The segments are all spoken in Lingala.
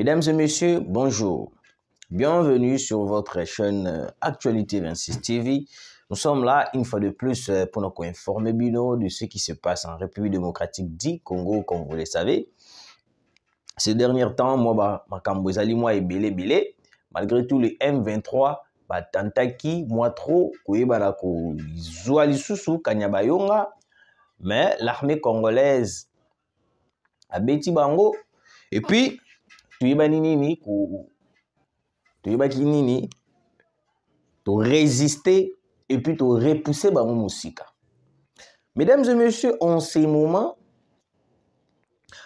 Mesdames et messieurs, bonjour. Bienvenue sur votre chaîne Actualité 26 TV. Nous sommes là une fois de plus pour nous informer de ce qui se passe en République démocratique du Congo, comme vous le savez. Ces derniers temps, moi, moi, belé. Malgré tout, le M23, tantaki, moi trop, mais l'armée congolaise a bêti bango. Et puis, tu résister et puis tu repousser bango musika. Mesdames et messieurs, en ces moments,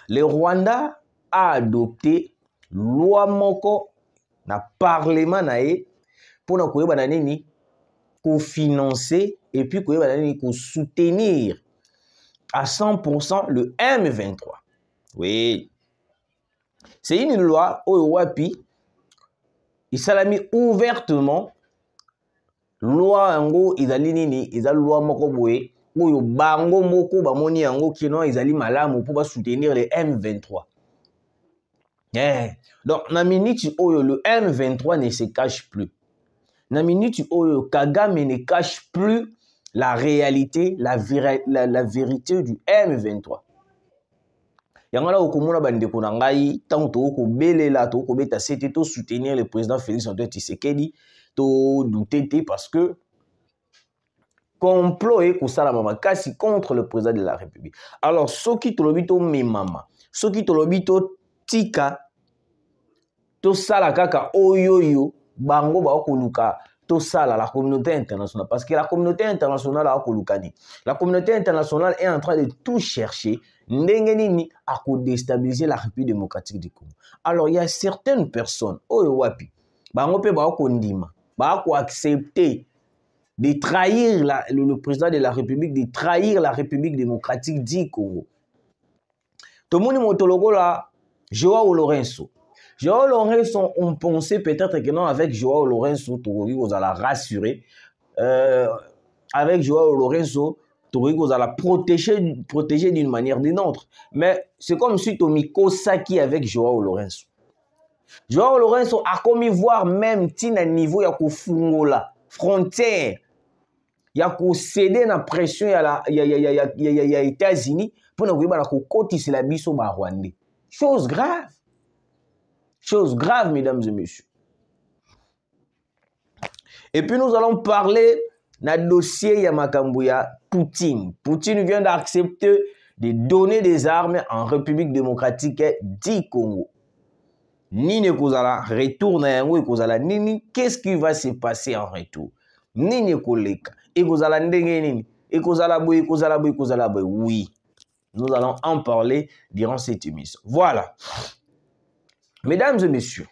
le Rwanda a adopté loi moko na parlement nae pour na koyeba na nini ko financer et puis koyeba na nini ko soutenir à 100% le M23. Oui. C'est une loi Oyowapi. Il s'est mis ouvertement. Loi yango izali nini, izali loi moko boye oyo bango moko bamoni yango kino izali malamu pour soutenir le M23. Donc na minute oyo le M23 ne se cache plus. Na minute oyo Kagame ne cache plus la réalité, la vérité du M23. Yangala okomona bandeko na ngai tant to ko belela to ko beta c'était to soutenir le président Félix Antoine Tshisekedi to douter parce que complot et kusala mama kasi contre le président de la République. Alors soki to lobito memama, soki to lobito tika to sala kaka oyoyo bango ba okoluka to sala la communauté internationale parce que la communauté internationale a okolukani. La communauté internationale est en train de tout chercher ndengenini à déstabiliser la République démocratique du Congo. Alors il y a certaines personnes oyo wapi bango pe ba okondima ba ko accepter de trahir le président de la République, de trahir la République démocratique du Congo. Tout le monde motologo là Joao Lourenço. Joao Lourenço, on pensait peut-être que non, avec Joao Lourenço, vous allez rassurer. Avec Joao Lourenço, vous allez protéger d'une manière ou d'une autre. Mais c'est comme si Tomi Kosaki avec Joao Lourenço. Joao Lourenço a commis voir même tina niveau ya kufungola frontière. Ya ko céder na pression ya États-Unis pour nous voir ko kotisi la biso ba Rwandais. Chose grave. Chose grave, mesdames et messieurs. Et puis nous allons parler d'un dossier Yamakambuya Poutine. Poutine vient d'accepter de donner des armes en République démocratique du Congo. Nini kozala retour na yango ekozala nini, qu'est-ce qui va se passer en retour? Nini koleka ekozala ndenge nini ekozala boy oui. Nous allons en parler durant cette émission. Voilà. Mesdames et messieurs,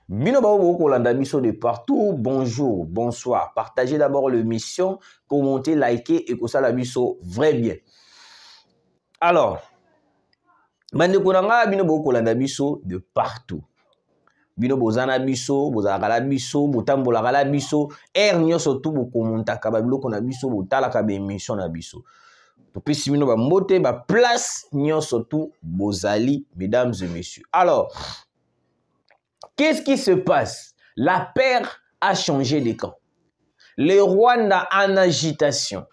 bino bao kolanda biso de partout, bonjour, bonsoir. Partagez d'abord l'émission, commentez, likez et kosala biso vrai bien. Alors, bande konanga bino bao kolanda biso de partout. Bino bozana biso, bozala biso, botambola kala biso, nyoso tu bo komontaka ba biloko na biso, botala ka be émission na biso. Puis si bino ba mbote ba place nyoso tu bozali, mesdames et messieurs. Alors, qu'est-ce qui se passe? La paire a changé de camp. Le Rwanda en agitation.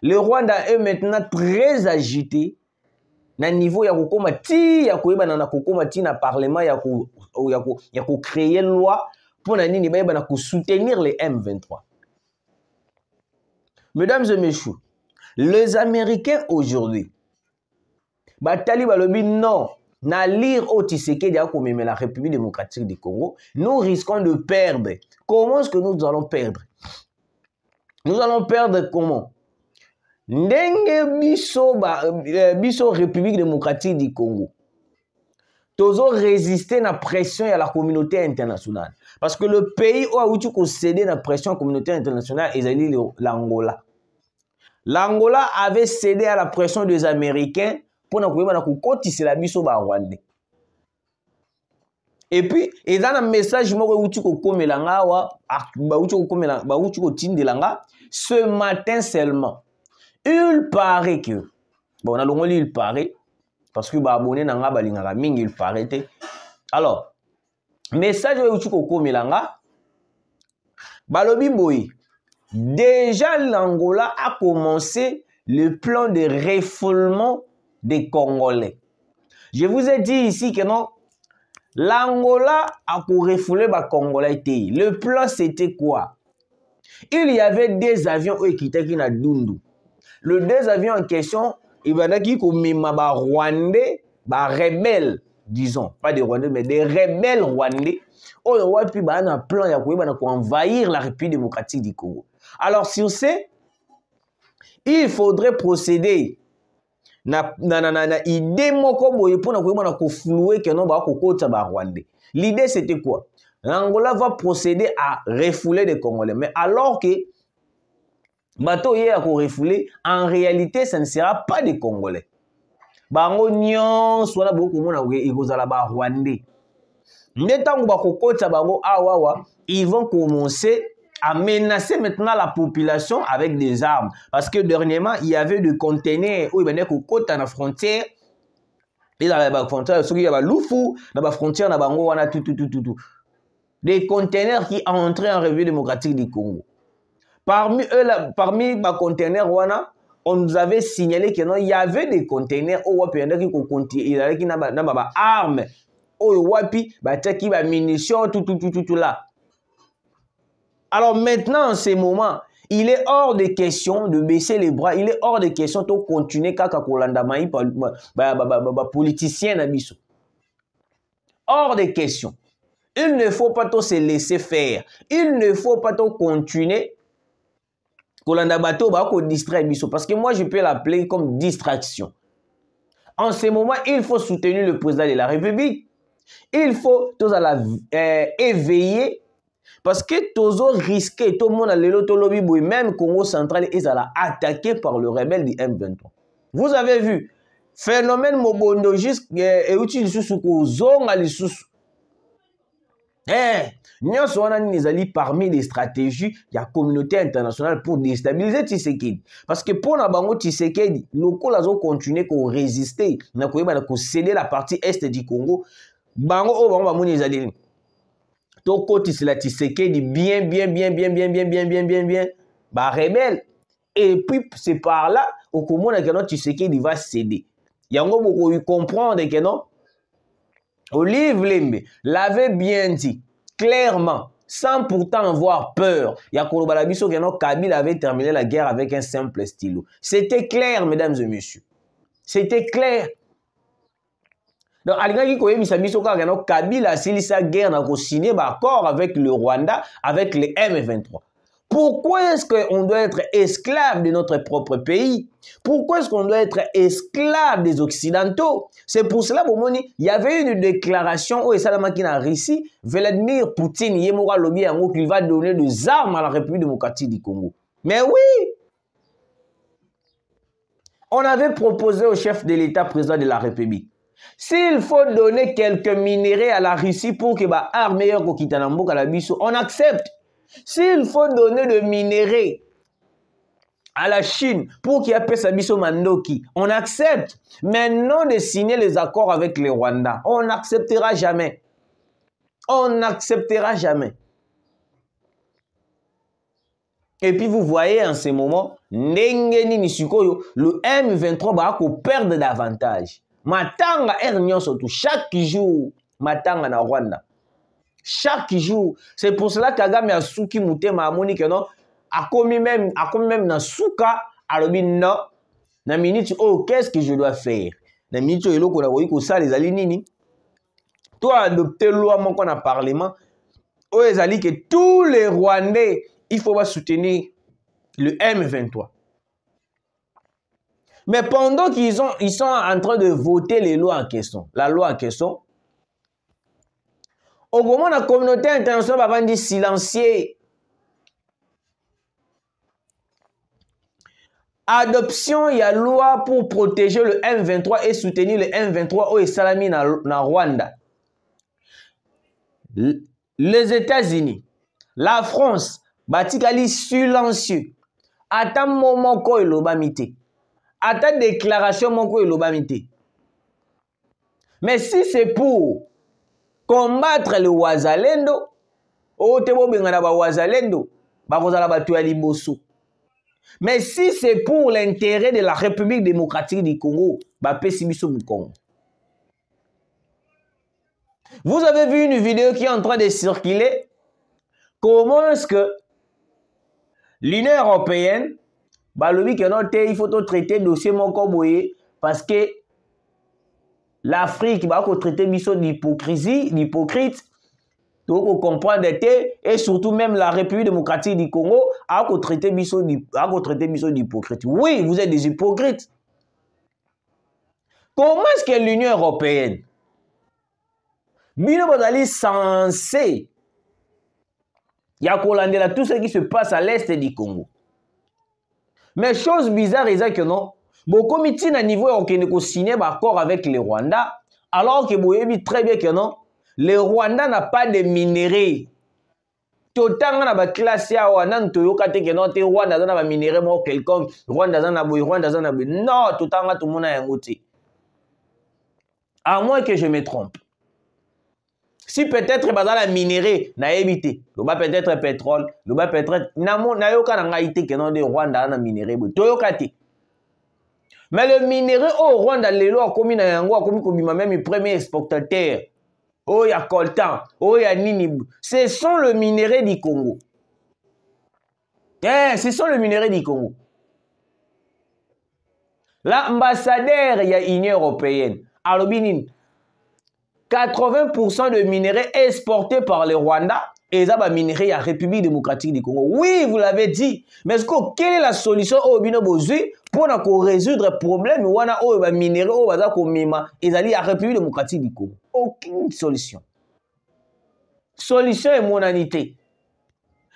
Le Rwanda est maintenant très agité. Na niveau ya kokoma ti ya koyeba na kokoma ti na parlement ya ko créer loi pour na nini ba na ko soutenir les M23. Mesdames et messieurs, les Américains aujourd'hui batali balobi non na lire au Tshisekedi a komeme la République démocratique du Congo, nous risquons de perdre. Comment est-ce que nous allons perdre? Nous allons perdre comment? Ndenge biso République démocratique du Congo. Tozo résister à la pression de la communauté internationale. Parce que le pays où a eu cédé à la pression de la communauté internationale est l'Angola. L'Angola avait cédé à la pression des Américains pour nous cotiser la biso ba Rwandais. Et puis, il y a un message ce matin seulement. Il paraît que, bon, on a il paraît parce que ba abonné nanga balingaka mingi il faut arrêter. Alors message oyo utuko komelanga balobi boy. Déjà l'Angola a commencé le plan de refoulement des Congolais. Je vous ai dit ici que non, l'Angola a pour refouler les Congolais. Le plan c'était quoi? Il y avait des avions qui étaient à Dundu. Les deux avions en question, il y avait qui comme Rwandais, rebelles, disons, pas des Rwandais, mais des rebelles Rwandais. Oh, ouais, puis bah, un plan pour envahir la République démocratique du Congo. Alors, sur ce, il faudrait procéder na idée moko boye pour na ko flouer que non ba ko kota ba Rwandais. L'idée c'était quoi? L'Angola va procéder à refouler les Congolais. Mais alors que bateau yé a ko refouler, en réalité ça ne sera pas des Congolais. Bango nyon soit beaucoup mona ikozala ba Rwandais. Netango ba ko kota bango awawa, ils vont commencer à menacer maintenant la population avec des armes. Parce que dernièrement, il y avait des conteneurs où il y avait des côtes à la frontière. Et dans la frontière, il y avait Loufou, dans la frontière, il y avait tout. Des conteneurs qui entraient en République démocratique du Congo. Parmi eux, parmi les conteneurs, on nous avait signalé qu'il y avait des conteneurs où il y avait des armes, où il y avait des munitions, tout là. Alors maintenant, en ce moment, il est hors de question de baisser les bras. Il est hors de question de continuer kaka kolanda mai politicien nabiso. Hors de question. Il ne faut pas se laisser faire. Il ne faut pas continuer kolanda bato ba ko distraire biso parce que moi je peux l'appeler comme distraction. En ce moment, il faut soutenir le président de la République. Il faut éveiller. Parce que Tozo risqué, tout le monde a lobby, même Congo central est attaqué par le rebelle du M23. Vous avez vu, phénomène Mobondo jusqu'à parmi les stratégies de la communauté internationale pour déstabiliser Tshisekedi. Parce que pour Nabango Tshisekedi, nous allons continuer à résister, à céder la partie est du Congo. Bango Bango Toko Tshisekedi bien, bah rebelle. Et puis c'est par là au Congo que Tshisekedi va céder. Yango beaucoup comprendre que non. Olive Lembe l'avait bien dit clairement, sans pourtant avoir peur. Yakolo Balabiso que non Kabila avait terminé la guerre avec un simple stylo. C'était clair, mesdames et messieurs. C'était clair. Donc, Kabila a signé sa guerre, a signé un accord avec le Rwanda, avec les M23. Pourquoi est-ce qu'on doit être esclave de notre propre pays? Pourquoi est-ce qu'on doit être esclave des Occidentaux? C'est pour cela, il y avait une déclaration où Russie, Vladimir Poutine, qu'il va donner des armes à la République démocratique du Congo. Mais oui! On avait proposé au chef de l'État, président de la République, s'il faut donner quelques minéraux à la Russie pour que bah armée on accepte. S'il faut donner de minéraux à la Chine pour qu'il y ait Sabiso Mandoki, on accepte. Mais non de signer les accords avec les Rwandais. On n'acceptera jamais. On n'acceptera jamais. Et puis vous voyez en ce moment, le M23 va perdre davantage. Matanga Ernion surtout chaque jour, Matanga na Rwanda. Chaque jour. C'est pour cela que Kagame a souki mutema amoni que non, a commis même na souka, alobi non, na minute oh qu'est-ce que je dois faire? Na minute oh eloko na ko ça les alinini. Toi adopter loi mon qu'on a parlement, oh ezali que tous les Rwandais, il faut soutenir le M23. Mais pendant qu'ils sont en train de voter les lois en question, la loi en question, au moment où la communauté internationale va dire silencier. Adoption, il y a loi pour protéger le M23 et soutenir le M23 au Salami na Rwanda. Les États-Unis, la France, batikali silencieux. Ata moment ko ilobamité. Ata déclaration moko ilobamité. Mais si c'est pour combattre le Wazalendo, mais si c'est pour l'intérêt de la République démocratique du Congo, vous avez vu une vidéo qui est en train de circuler. Comment est-ce que l'Union européenne, il faut traiter le dossier parce que l'Afrique va traiter d'hypocrite, donc on comprend et surtout même la République démocratique du Congo a traité d'hypocrite. Oui, vous êtes des hypocrites. Comment est-ce que l'Union européenne, bino bazali censé tout ce qui se passe à l'est du Congo? Mais chose bizarre, c'est que non, beaucoup de à niveau qui signé un accord avec le Rwanda, alors que vous savez très bien que non, le Rwanda n'a pas de minerais. Totanga na ba classe ya wana ntoyoka te que non te Rwanda na ba minerais mo quelconque, Rwanda na boy, Rwanda na boy. Non, totanga tout mona yango te. À moins que je me trompe. Si peut-être bazala minerais na évité, le ba peut-être pétrole, le ba peut-être na yoka na ngaité que non de Rwanda na minerais boy. Toyoka te. Mais le minerai au Rwanda lelo a commis na yango a commis comme même le premier exportateur. Oh ya coltan, oh ya nini. Ce sont le minerai du Congo. Ce sont le minerai du Congo. L'ambassadeur ya Union européenne, Alobinin, 80% de minerais exportés par le Rwanda et ça va minerai la République démocratique du Congo. Oui, vous l'avez dit. Mais quelle est la solution au bino bozui pour résoudre le problème ou wana o ba minerai o baza ko mema ezali la République démocratique du Congo? Aucune solution. Solution est monanité.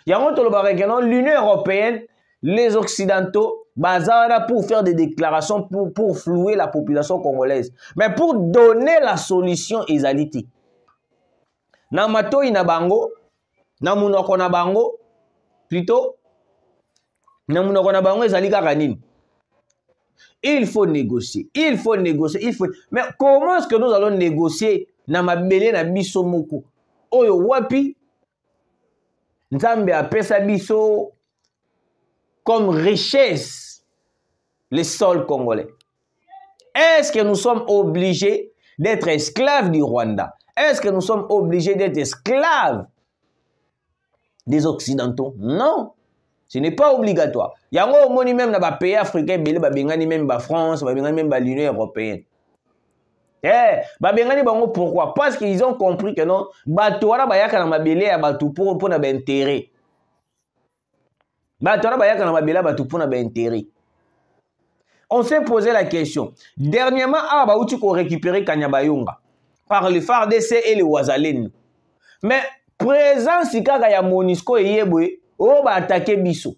L'Union européenne, les Occidentaux, bazara pour faire des déclarations pour flouer la population congolaise. Mais pour donner la solution ezaliti. Na mato inabango, na munoko na bango, plutôt, na munoko na bango ezali kaka nini. Il faut négocier, il faut négocier, il faut... Mais comment est-ce que nous allons négocier na mabele na biso moko? Oyo wapi, Nzambe apesa biso comme richesse les sols congolais. Est-ce que nous sommes obligés d'être esclaves du Rwanda? Est-ce que nous sommes obligés d'être esclaves des Occidentaux? Non. Ce n'est pas obligatoire. Il y a un même dans les pays africains, même la France, même l'Union européenne. Pourquoi? Parce qu'ils ont compris que non, on s'est posé la question. Dernièrement, on a récupéré Kanyabayonga par le FARDC et le Wazalendo. Mais présent si il y a Monisco et Yebwe, on va attaquer Bisso.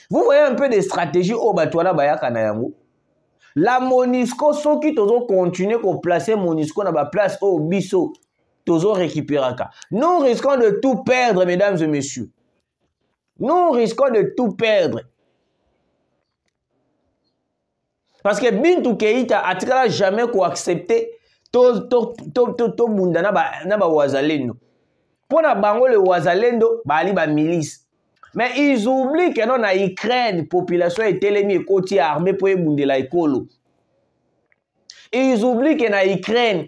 Vous voyez un peu des stratégies au Batouana Bayaka Nayango. La Monisco, ceux qui continuent à placer Monisco dans la place au Bisso, Tozo récupéraka. Nous risquons de tout perdre, mesdames et messieurs. Nous risquons de tout perdre. Parce que Bintou Keïta a jamais accepté to mundana ba Wazalendo. Pour na bango le Wazalendo, bali ba milice. Mais ils oublient que non na Ukraine, population est télémi et côté armée pour bundela ekolo. Ils oublient que na Ukraine,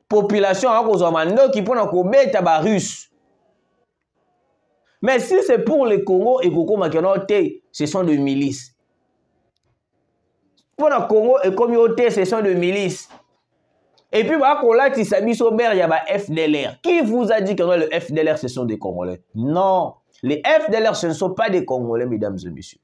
population a cause mando qui pour na kobeta ba russe. Mais si c'est pour le Congo et Koko Makenote, ce sont des milices. Pour le Congo et communauté, ce sont des milices. Et puis, il y a FDLR. Qui vous a dit que le FDLR, ce sont des Congolais? Non. Les FDLR, ce ne sont pas des Congolais, mesdames et messieurs.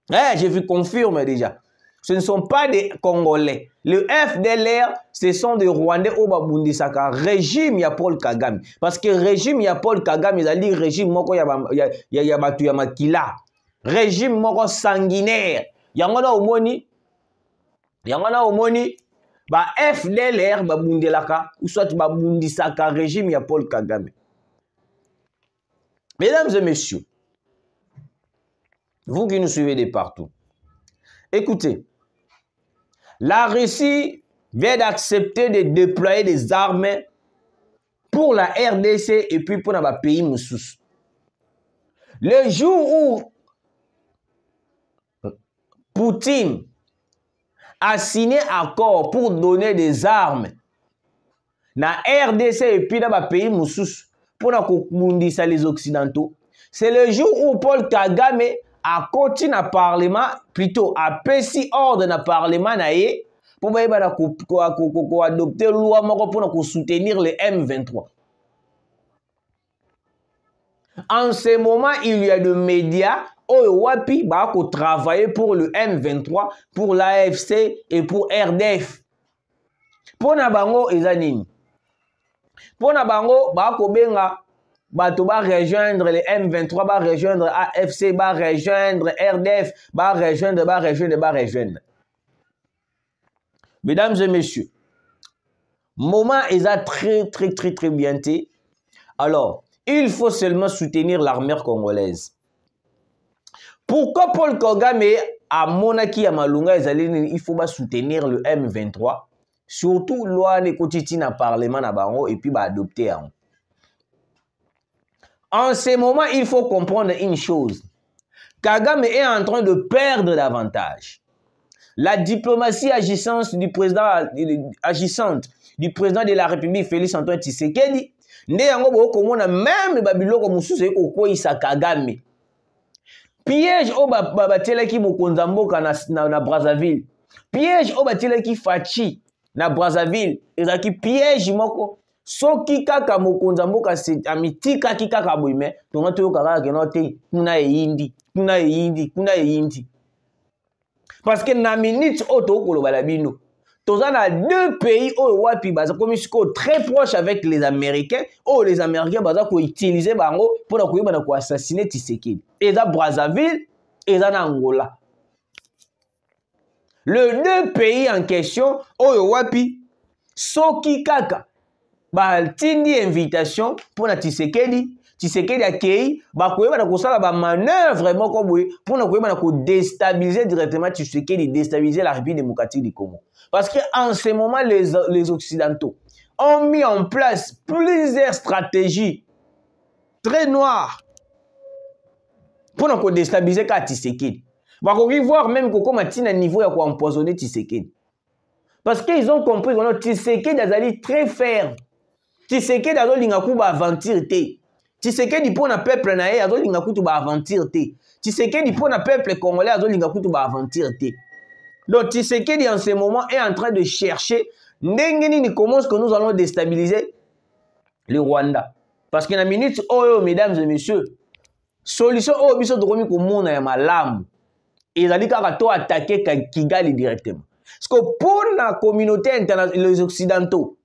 Je vous confirme déjà. Ce ne sont pas des Congolais. Le FDLR, ce sont des Rwandais au Babundisaka. Régime, il y a Paul Kagame. Parce que régime, il y a Paul Kagame. Il a dit régime, il y a Makila. Régime, moko sanguinaire. Il y a un omoni. Ba FDLR, Babundelaka. Ou soit Babundisaka. Régime, il y a Paul Kagame. Mesdames et messieurs, vous qui nous suivez de partout, écoutez, la Russie vient d'accepter de déployer des armes pour la RDC et puis pour le pays Moussous. Le jour où Poutine a signé accord pour donner des armes na RDC et puis dans le pays Moussous pour na les Occidentaux, c'est le jour où Paul Kagame a continué à parlement, plutôt a péci ordre dans le parlement pour adopter la loi pour soutenir les M23. En ce moment, il y a des médias qui travaillent pour le M23, pour l'AFC et pour RDF. Pour Nabango, Ezanini. Pour Nabango, bato va rejoindre les M23, va rejoindre AFC, va rejoindre RDF, va rejoindre. Mesdames et messieurs, moment est très bien. Alors, il faut seulement soutenir l'armée congolaise. Pourquoi Paul Kagame a monaki à Malunga il faut soutenir le M23? Surtout, loi de Kotitina Parlement na bango et puis adopter. En ce moment, il faut comprendre une chose. Kagame est en train de perdre davantage. La diplomatie agissante du président de la République, Félix Antoine Tshisekedi, même Babylon Kagame. Piège au Batelaki Mokonzamboka na Brazzaville. Piège au Batelaki Fachi na Brazzaville. Ezaki piège moko. Soki kaka Mokonzamboka c'est amitika kaka boime. Tonga toyo kaka kenote kuna yindi. Parce que na minute auto koloba bino. Toza na deux pays au wapi baza comme très proche avec les Américains. Oh les Américains baza ko utiliser bango pour ko assassiner Tshisekedi. Eza Brazzaville, eza na Angola. Le deux pays en question au wapi soki kaka ba tindi invitation pour na Tshisekedi. Tshisekedi akei ba koyeba na kosala ba manœuvre moko boye pour na koyeba na ko déstabiliser directement Tshisekedi, déstabiliser la République démocratique du Congo. Parce qu'en ce moment, les Occidentaux ont mis en place plusieurs stratégies très noires pour nous déstabiliser Tshisekedi. On va voir même comment un niveau à empoisonner Tshisekedi. Parce qu'ils ont compris que Tshisekedi est très ferme. Tshisekedi a dit aventure. Tshisekedi pour le peuple naé a dit aventure. Tshisekedi pour le peuple congolais a dit aventure. Donc Tshisekedi en ce moment est en train de chercher comment est-ce que nous allons déstabiliser le Rwanda. Parce que dans la minute, mesdames et messieurs, solution biso dokomi ko mona ya malamu. Ils allaient attaquer Kigali directement. Parce que pour la communauté internationale, les Occidentaux,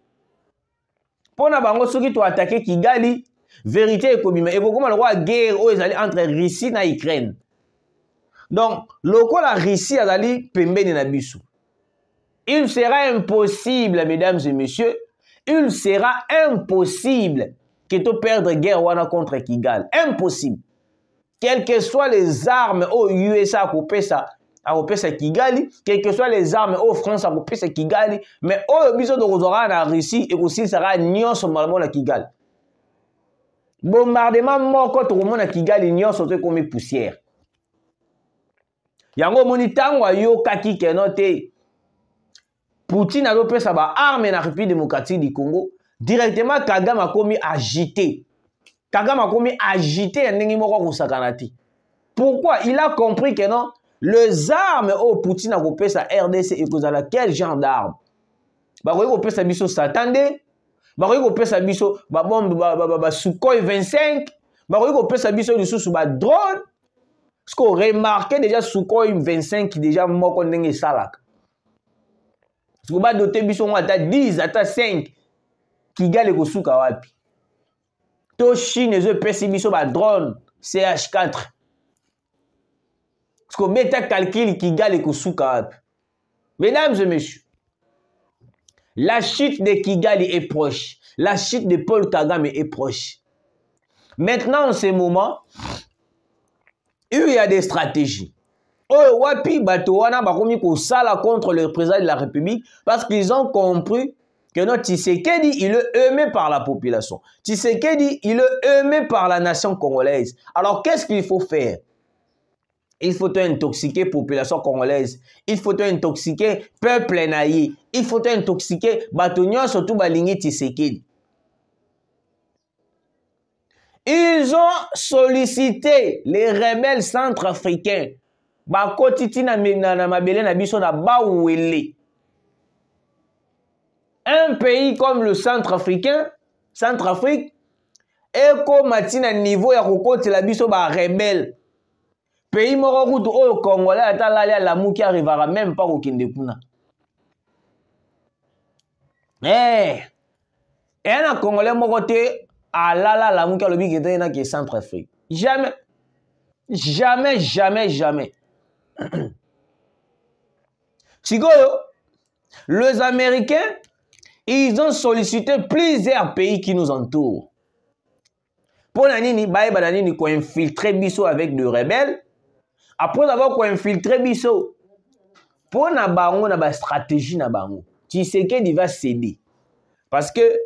pour la bango soki to attaquer Kigali, vérité est comme et comment la guerre entre Russie et Ukraine. Donc, la Russie a dit pembeni na biso. Il sera impossible, mesdames et messieurs, il sera impossible que tu perdes guerre contre Kigali. Impossible. Quelles que soient les armes aux USA à Kigali, quelles que soient les armes aux France à Kigali, mais au biso de Rosora na Russie et aussi sera nion normalement à Kigali. Bombardement mort contre le monde à Kigali nion sauté comme poussière. Yango monitango yo kaki kenote Poutine a lopé sa arme na République démocratique du Congo directement Kagame a commis agité. Kagame a commis agité ndenge moko kosakanati. Pourquoi? Il a compris que non les armes au Poutine a lopé sa RDC et kozala quel genre d'armes? Ba ko lopé sa biso Satande, ba ko lopé sa biso ba bombe ba Sukhoi 25, ba ko lopé sa biso lisusu ba drone. Parce qu'on remarque déjà Sukhoi 25 qui déjà mort qu'on n'est salak. Parce qu'on va doter biso à 10 à 5 qui gagne le souka wapi. To Chine je pèse biso ba drone CH4. Parce qu'on met un calcul qui gagne le souka wapi. Mesdames et messieurs, la chute de Kigali est proche. La chute de Paul Kagame est proche. Maintenant en ce moment, il y a des stratégies. Oh, wapi bato wana bakomi ko sala contre le président de la République parce qu'ils ont compris que notre Tshisekedi, il est aimé par la population. Tshisekedi, il est aimé par la nation congolaise. Alors, qu'est-ce qu'il faut faire? Il faut intoxiquer la population congolaise. Il faut intoxiquer le peuple naïe. Il faut intoxiquer Batonio, surtout Balingi Tshisekedi. Ils ont sollicité les rebelles centrafricains. Bakotiti na mabele na biso na bawele. Un pays comme le Centrafrique, eko matina niveau ya kokoti la biso ba rebelle. Pays moko kutu oyo Congolais atala ya lamuki arrivera même pas kokende kuna. Et un Congolais moko te alala lamuki alobi kete na ke Centrafrique. Jamais. Jamais, jamais, jamais. Sikoyo, les Américains, ils ont sollicité plusieurs pays qui nous entourent. Pour nanini, bananini ko infiltrer biso avec des rebelles. Après avoir ko infiltrer biso, pour na bango na ba stratégie na bango. Tshisekedi va céder. Parce que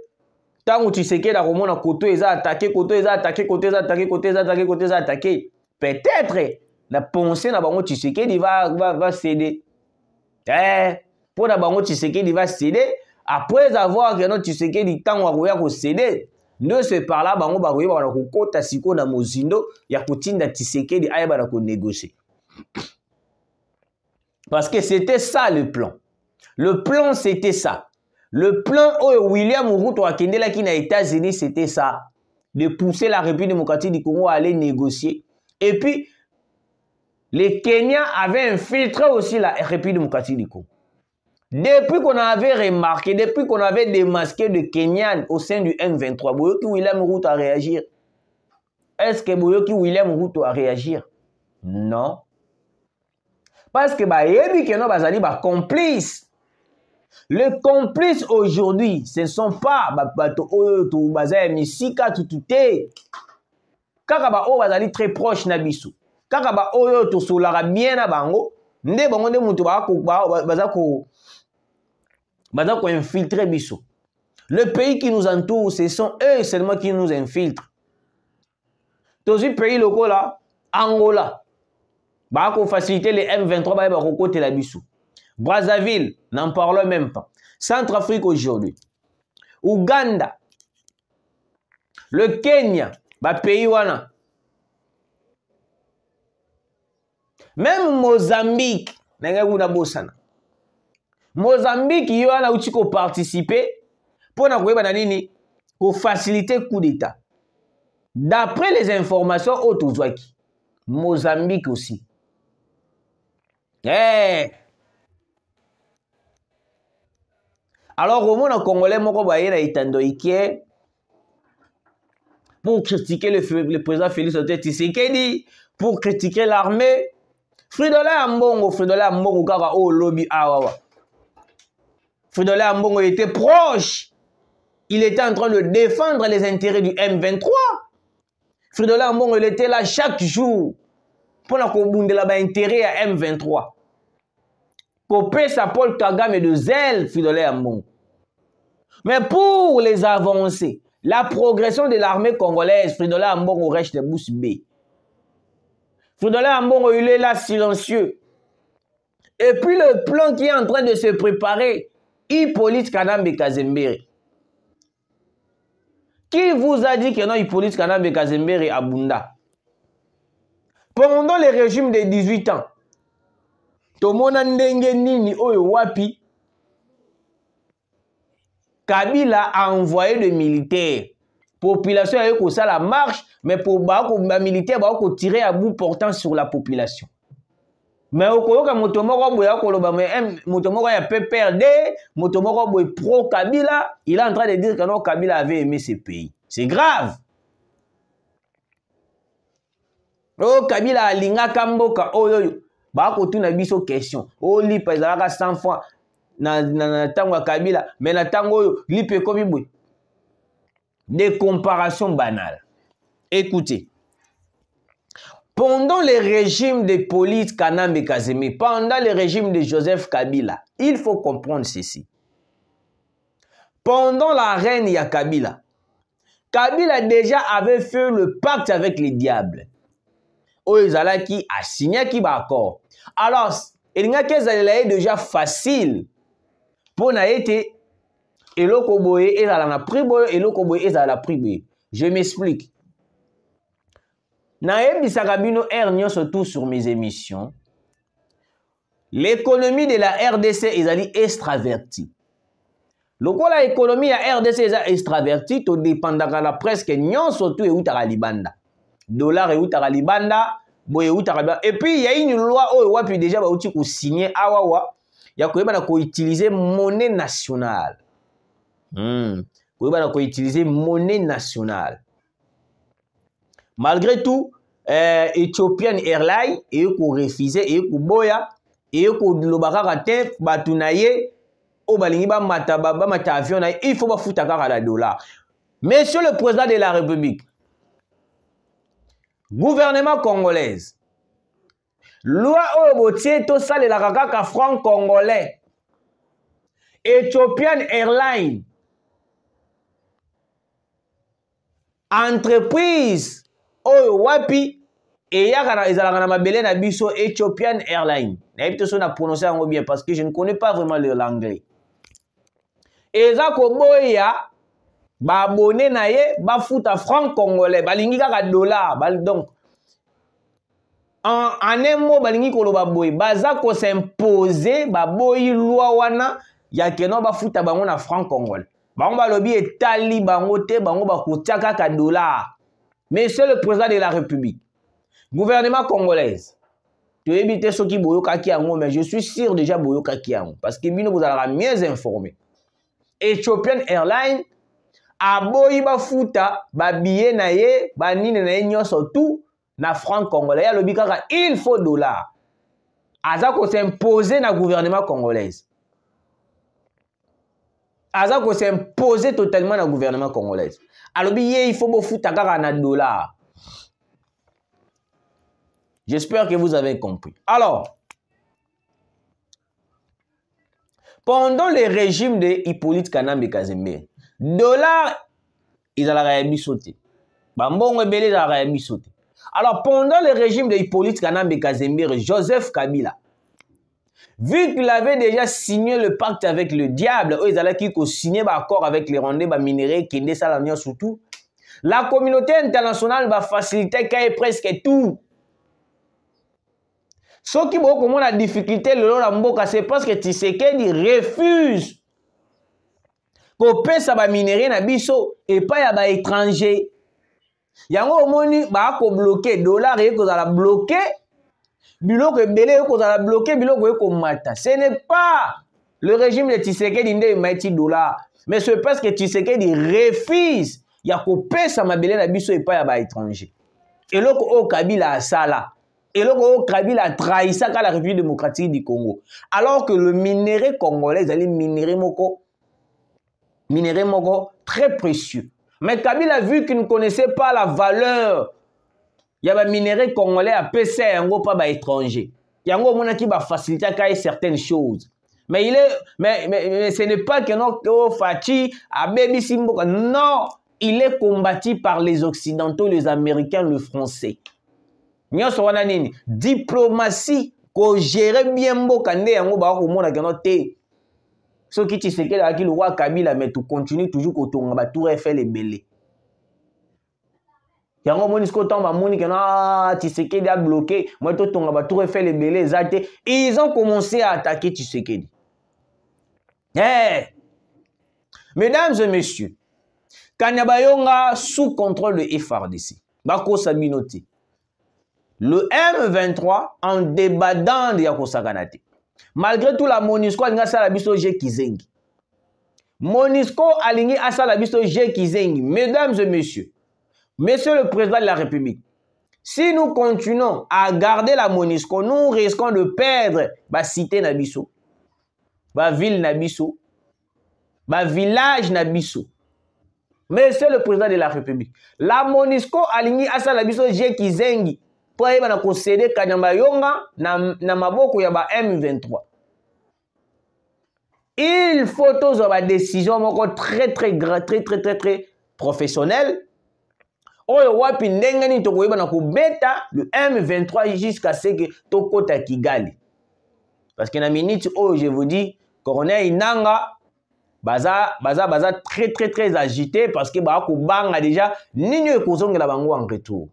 tant que Tshisekedi a komona koto eza attaqué, koto eza attaqué, koto eza attaqué, koto eza attaqué, koto eza attaqué. Peut-être la pensée na bango Tshisekedi va céder. Pour na bango Tshisekedi va céder. Après avoir que notre Tshisekedi tant wa céder, ne se par là bango ba koyeba na kokota siko na mozindo ya kotinda Tshisekedi ayeba na ko négocier. Parce que c'était ça le plan. Le plan c'était ça. Le plan où William Ruto a kendela qui na États-Unis c'était ça, de pousser la République démocratique du Congo à aller négocier. Et puis les Kenyans avaient infiltré aussi la République démocratique du Congo. Depuis qu'on avait remarqué, depuis qu'on avait démasqué de Kenyans au sein du M23, Boyoki William Ruto a réagir. Est-ce que Boyoki William Ruto a réagir? Non. Parce que yebi keno bazali ba complice. Les complices aujourd'hui, ce ne sont pas bato oyo to bazaya misika tutute. Kaka ba o bazali très proche na biso. Kaka ba oyo to solara bien na bango, nde bango nde mutu bazako infiltrer biso. Le pays qui nous entoure, ce sont eux seulement qui nous infiltrent. Tozi pays locaux là, Angola. Bako faciliter les M23 ba kokote la biso. Brazzaville, n'en parlons même pas. Centrafrique aujourd'hui. Ouganda. Le Kenya, ba pays wana. Même Mozambique, Mozambique, il y a où tu peux participer pour faciliter le coup d'État. D'après les informations autozoaki, Mozambique aussi. Alors, au monde congolais, pour critiquer le président Félix Tshisekedi, pour critiquer l'armée, Fridolin Ambongo, kaka o lobby awawa. Fridolin Ambongo était proche. Il était en train de défendre les intérêts du M23. Fridolin Ambongo, il était là chaque jour pour la kobundela ba intérêt à M23. Copé sa Paul Kagame de zèle, Fridolin Ambongo. Mais pour les avancées, la progression de l'armée congolaise, Fridolin Ambongo reste de bouche B. Fridolin Ambongo, il est là silencieux. Et puis le plan qui est en train de se préparer, Hippolyte Kanambe Kazembere. Qui vous a dit que non, Hippolyte Kanambe Kazembere à Bunda? Pendant le régime de 18 ans, Tomona Ndenge Nini Oyo Wapi, Kabila a envoyé des militaires. Population a eu ça la marche, mais pour les militaires ont tiré à bout portant sur la population. Mais au Koyoka Motomoko ya PPRD, Motomoko pro Kabila, il est en train de dire que non, Kabila avait aimé ce pays. C'est grave. Oh, Kabila a linga kamboka, oh yo yo. Bako tu na biso question. Oh, li pezalaka 100 fois na tango Kabila, mais na tango yo, li pe komi bwe. Des comparations banales. Écoutez. Pendant le régime de Hippolyte Kanambe Kazembe, pendant le régime de Joseph Kabila, il faut comprendre ceci. Pendant la reine ya Kabila, Kabila déjà avait fait le pacte avec les diables. Oyezala qui a signé qui va accord. Alors, il n'y a que déjà facile pour na été eloko boye ezala na prix boye eloko boye ezala na prix boye. Je m'explique. Naebisaka bino surtout sur mes émissions. L'économie de la RDC est extravertie. Lokola l'économie ya RDC est extravertie, to dépendaka la presque nyonso tout eutaka libanda. Dollar eutaka libanda, boye eutaka libanda. Et puis il y a une loi oyo wapi déjà ba uti ko signer awawa ya koyeba na ko utiliser monnaie nationale. Koyeba na ko utiliser monnaie nationale. Malgré tout, Ethiopian Airlines et ko refuser et ko boya et ko lobaka kate batunaye o balingi ba mata avion na il faut ba futa kaka la dollar. Monsieur le président de la République, gouvernement congolaise, loi o botie to salela kaka franc congolais. Ethiopian Airlines, entreprise oyo wapi eyaka ezalaka na mabele na biso Ethiopian Airlines. Na bito so na prononcer yango bien parce que je ne connais pas vraiment l'anglais. Eza ko boya ba abonné na ye ba futa franc congolais balingi kaka dollar donc en un mot balingi ko loba boy baza ko s'imposer ba boyi loi wana ya keno ba futa bango na franc congolais. Bango balobi etali bango te bango ba kotia kaka dollar. Monsieur le président de la République, gouvernement congolaise, tu évites ceux qui boyo kaki yango, mais je suis sûr déjà boyo kaki yango parce que bino vous allez mieux informé. Ethiopian Airlines a boyi ba futa ba billet na ye ba nini na ye nyonso tout na franc congolais ya lobi kaka il faut dollar. Aza ko s'imposer na gouvernement congolaise. Aza ko s'imposer totalement na gouvernement congolaise. Alors il faut bo futa kaka na dollar. J'espère que vous avez compris. Alors, pendant le régime de Hippolyte Kanambe Kazembe, dollar, ils allaient sauter. Bambongo belé allaient sauter. Alors, pendant le régime de Hippolyte Kanambe Kazembe, Joseph Kabila, vu qu'il avait déjà signé le pacte avec le diable, ils allaient signer l'accord avec les Rwandais, les minéraux, qui étaient ça surtout, la communauté internationale va faciliter presque tout. Ce qui ont la difficulté, c'est parce que Tshisekedi refuse qu'on paie sa minéraux na biso et pas ya ba étranger. Yango omoni ba ko bloquer dollar et ko za bloquer biloko belé ko za bloquer biloko ko mata. Ce n'est pas le régime de Tshisekedi ndé maiti dollar, mais c'est parce que Tshisekedi refuse ya ko paie sa mabele na biso et pas ya ba étranger. Et loko o Kabila asala. Et là, Kabila a trahi ça à la République démocratique du Congo. Alors que le minerai congolais, c'est un minerai moko très précieux. Mais Kabila a vu qu'il ne connaissait pas la valeur. Il y a un minerai congolais à PC, pas étranger. Il y a un qui va faciliter certaines choses. Mais ce n'est pas que non, Fachi, à Baby Simbo. Non, il est combattu par les Occidentaux, les Américains, le Français. Diplomatie ko gérer bien mboka nde yango ba ko mona keno te so ki Tshisekedi aki le roi Kabila mais tu continues toujours ko tonga ba tour Eiffel ebele yango monisco tamba moni keno Tshisekedi a bloqué moi to tonga ba tour Eiffel ebele zate ils ont commencé à attaquer Tshisekedi. Mesdames et messieurs, Kanyabayonga sous contrôle de FARDC bako sabinote. Le M23 en débattant de Yakosakanate. Malgré tout, la Monisco a la biso Kizengi. Monisco a la biso Kizengi. Mesdames et messieurs, monsieur le président de la République, si nous continuons à garder la Monisco, nous risquons de perdre la cité Nabiso, la ville Nabiso, le village Nabiso. Monsieur le président de la République, la Monisco a la biso Kizengi. po ayeba na kosede Kanyama Yonga na maboko ya ba M23. Il faut avoir une décision très professionnelle. Oyo wapi ndenge ni tokoyeba na kubeta le M23 jusqu'à ce que tokota Kigali. Parce que na minute oyo je vous dis Colonel Inanga baza très agité parce que ba ko banga déjà nini ekozongela bango en retour.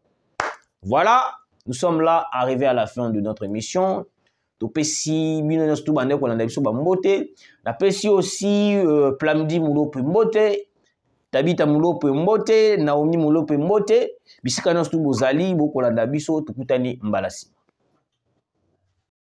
Voilà, nous sommes là arrivés à la fin de notre émission. Topesi bino nyonso bande ko landa biso ba mbote. Na pesi aussi Plamdi Mulope mbote. Tabita Mulope mbote, Naomi Mulope mbote, bisika nyonso bozali bokolanda biso tukutani mbalasi.